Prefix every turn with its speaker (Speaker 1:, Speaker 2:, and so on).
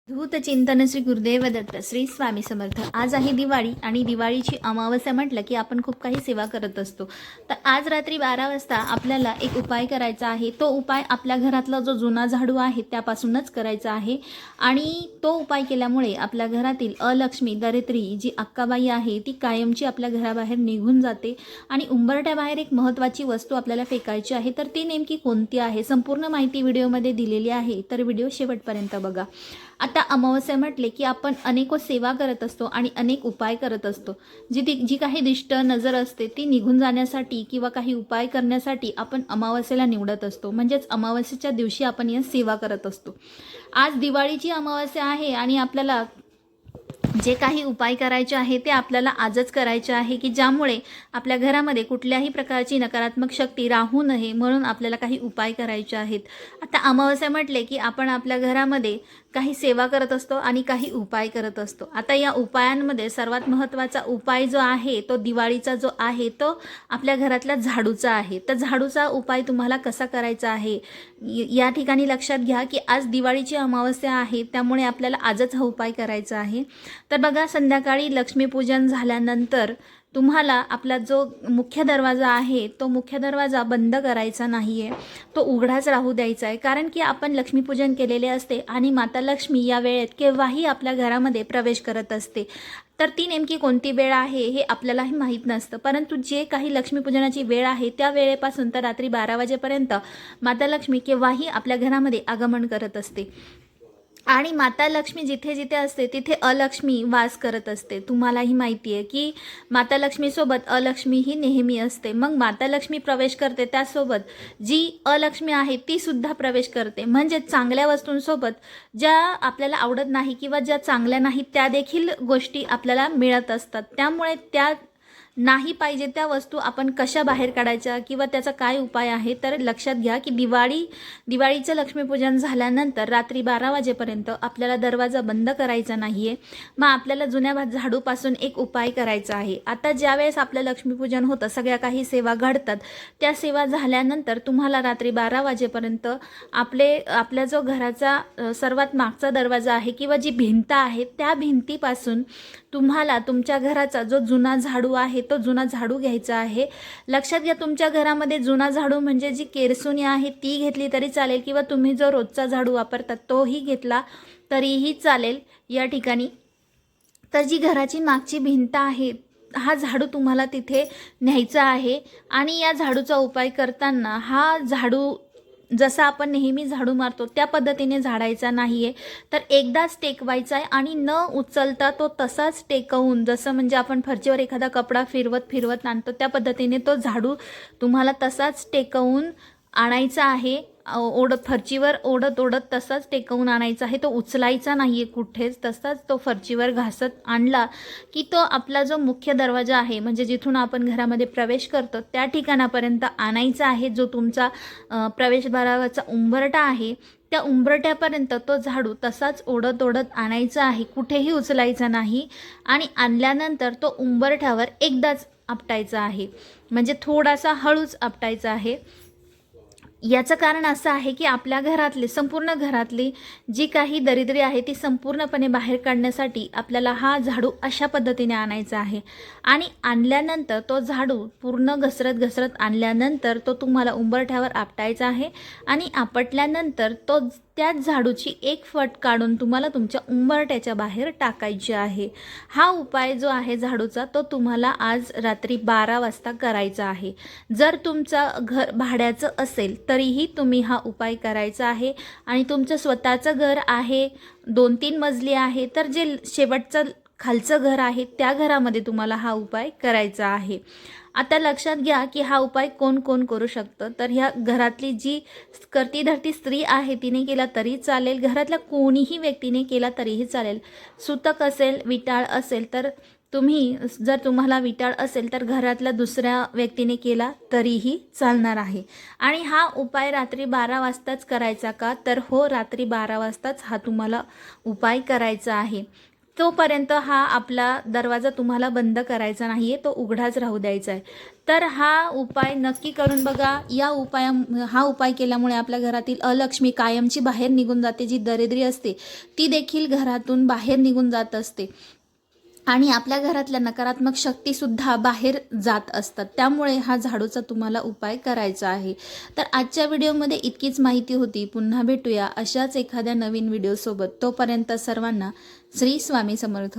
Speaker 1: धूत चिंतन श्री गुरुदेव दत्त श्री स्वामी समर्थ। आज आहे दिवाळी आणि दिवाळीची अमावस्या म्हटलं की आपण खूप काही सेवा करत असतो। तर आज रात्री 12 वाजता आपल्याला एक उपाय करायचा आहे। तो उपाय आपल्या घरातला जो जुना झाडू आहे त्यापासूनच करायचा आहे आणि तो उपाय केल्यामुळे आपल्या घरातील अलक्ष्मी दरिद्री जी अक्काबाई आहे ती कायमची आपल्या घराबाहेर निघून जाते आणि उंबरठ्याबाहेर एक महत्त्वाची वस्तू आपल्याला फेकायची आहे। तर ती नेमकी कोणती आहे संपूर्ण माहिती व्हिडिओमध्ये दिलेली आहे, तर व्हिडिओ शेवटपर्यंत बघा। आता अमावस्या म्हटले की आपण अनेक सेवा करत असतो आणि अनेक उपाय करत असतो। जी काही दिष्ट नजर असते ती निघून जाण्यासाठी किंवा काही उपाय करण्यासाठी आपण अमावस्येला निवडत असतो, म्हणजेच अमावस्येच्या दिवशी आपण या सेवा करत असतो। आज दिवाळीची अमावस्या आहे आणि आपल्याला जे काही उपाय करायचे आहे ते आपल्याला आजच करायचे आहे की ज्यामुळे आपल्या घरामध्ये कुठल्याही प्रकारची नकारात्मक शक्ती राहू नये, म्हणून आपल्याला काही उपाय करायचे आहेत। आता अमावस्या म्हटले की आपण आपल्या घरामध्ये काही सेवा करत असतो आणि काही उपाय करत असतो। आता या उपायांमध्ये सर्वात महत्त्वाचा उपाय जो आहे तो दिवाळीचा जो आहे तो आपल्या घरातल्या झाडूचा आहे। तर झाडूचा उपाय तुम्हाला कसा करायचा आहे या ठिकाणी लक्षात घ्या की आज दिवाळीची अमावस्या आहे, त्यामुळे आपल्याला आजच हा उपाय करायचा आहे। तर बघा, संध्याकाळी लक्ष्मीपूजन झाल्यानंतर तुम्हाला आपला जो मुख्य दरवाजा आहे तो मुख्य दरवाजा बंद करायचा नाही आहे, तो उघडाच राहू द्यायचा आहे। कारण की आपण लक्ष्मीपूजन केलेले असते आणि माता लक्ष्मी या वेळेत केव्हाही आपल्या घरामध्ये प्रवेश करत असते। तर ती नेमकी कोणती वेळ आहे हे आपल्यालाही माहीत नसतं, परंतु जे काही लक्ष्मीपूजनाची वेळ आहे त्या वेळेपासून तर रात्री 12 वाजेपर्यंत माता लक्ष्मी केव्हाही आपल्या घरामध्ये आगमन करत असते आणि माता लक्ष्मी जिथे जिथे असते तिथे अलक्ष्मी वास करत असते। तुम्हालाही माहिती आहे की माता लक्ष्मीसोबत अलक्ष्मी ही नेहमी असते। मग माता लक्ष्मी प्रवेश करते त्यासोबत जी अलक्ष्मी आहे ती सुद्धा प्रवेश करते, म्हणजे चांगल्या वस्तूंसोबत ज्या आपल्याला आवडत नाही किंवा ज्या चांगल्या नाहीत त्या देखील गोष्टी आपल्याला मिळत असतात। त्यामुळे त्या नाही पाहिजे त्या वस्तू आपण कशा बाहेर काढायच्या किंवा त्याचा काय उपाय आहे, तर लक्षात घ्या की दिवाळीचं लक्ष्मीपूजन झाल्यानंतर रात्री 12 वाजेपर्यंत आपल्याला दरवाजा बंद करायचा नाही आहे। मग आपल्याला जुन्या झाडूपासून एक उपाय करायचा आहे। आता ज्यावेळेस आपलं लक्ष्मीपूजन होतं, सगळ्या काही सेवा घडतात, त्या सेवा झाल्यानंतर तुम्हाला रात्री 12 वाजेपर्यंत आपल्या जो घराचा सर्वात मागचा दरवाजा आहे किंवा जी भिंत आहे त्या भिंतीपासून तुम्हाला तुमच्या घराचा जो जुना झाडू आहे तो जुना झाडू घ्यायचा आहे। लक्षात घ्या, तुमच्या घरामध्ये जुना झाडू म्हणजे जी केरसुनी आहे ती घेतली तरी चालेल किंवा तुम्ही जो रोजचा झाडू वापरतात तोही घेतला तरीही चालेल या ठिकाणी। तर जी घराची मागची भिंत आहे हा झाडू तुम्हाला तिथे न्यायचा आहे आणि या झाडूचा उपाय करताना हा झाडू जसा आपण नेहमी झाडू मारतो त्या पद्धतीने झाडायचा नाही आहे, तर एकदाच टेकवायचा आहे आणि न उचलता तो तसाच टेकवून, जसं म्हणजे आपण फरशीवर एखादा कपडा फिरवत आणतो त्या पद्धतीने तो झाडू तुम्हाला तसाच टेकवून आणायचा आहे। फरशीवर ओढत तसाच टेकवून आणायचा आहे, तो उचलायचा नाही आहे कुठेच, तसाच तो फरशीवर घासत आणला की तो आपला जो मुख्य दरवाजा आहे म्हणजे जिथून आपण घरामध्ये प्रवेश करतो त्या ठिकाणापर्यंत आणायचा आहे। जो तुमचा प्रवेशद्वारावरचा उंबरठा आहे त्या उंबरठ्यापर्यंत तो झाडू तसाच ओढत आणायचा आहे, कुठेही उचलायचा नाही आणि आणल्यानंतर तो उंबरठ्यावर एकदाच आपटायचा आहे, म्हणजे थोडासा हळूच आपटायचा आहे। याचं कारण असं आहे की आपल्या घरातली संपूर्ण घरातली जी काही दरिद्री आहे ती संपूर्णपणे बाहेर काढण्यासाठी आपल्याला हा झाडू अशा पद्धतीने आणायचा आहे आणि आणल्यानंतर तो झाडू पूर्ण घसरत आणल्यानंतर तो तुम्हाला उंबरठ्यावर आपटायचा आहे आणि आपटल्यानंतर त्याच झाडूची एक फट काढून तुम्हाला तुमच्या उंबरठ्याच्या बाहेर टाकायची आहे। हा उपाय जो आहे झाडूचा तो तुम्हाला आज रात्री 12 वाजता करायचा आहे। जर तुमचं घर भाड्याचं असेल तरीही तुम्ही हा उपाय करायचा आहे आणि तुमचं स्वतःचं घर आहे 2-3 मजली आहे तर जे शेवटचं खालचं घर आहे त्या घरामध्ये तुम्हाला हा उपाय करायचा आहे। आता लक्षात घ्या की हा उपाय कोण करू शकतं, तर ह्या घरातली जी करती धरती स्त्री आहे तिने केला तरी चालेल, घरातल्या कोणीही व्यक्तीने केला तरीही चालेल। सुतक असेल, विटाळ असेल तर जर तुम्हाला विटाळ असेल तर घरातल्या दुसऱ्या व्यक्तीने केला तरीही चालणार आहे। आणि हा उपाय रात्री 12 वाजताच करायचा का, तर हो, रात्री 12 वाजताच हा तुम्हाला उपाय करायचा आहे। तोपर्यंत हा आपला दरवाजा तुम्हाला बंद करायचा नाही आहे, तो उघडाच राहू द्यायचा आहे. तर हा उपाय नक्की करून बघा. हा उपाय केल्यामुळे आपल्या घरातील अलक्ष्मी कायमची बाहेर निघून जाते. जी दरिद्री असते ती देखील घरातून बाहेर निघून जात असते आणि आपल्या घरातल्या नकारात्मक शक्तीसुद्धा बाहेर जात असतात. त्यामुळे हा झाडूचा तुम्हाला उपाय करायचा आहे. तर आजच्या व्हिडिओमध्ये इतकीच माहिती होती. पुन्हा भेटूया अशाच एखाद्या नवीन व्हिडिओसोबत. तोपर्यंत सर्वांना श्री स्वामी समर्थ.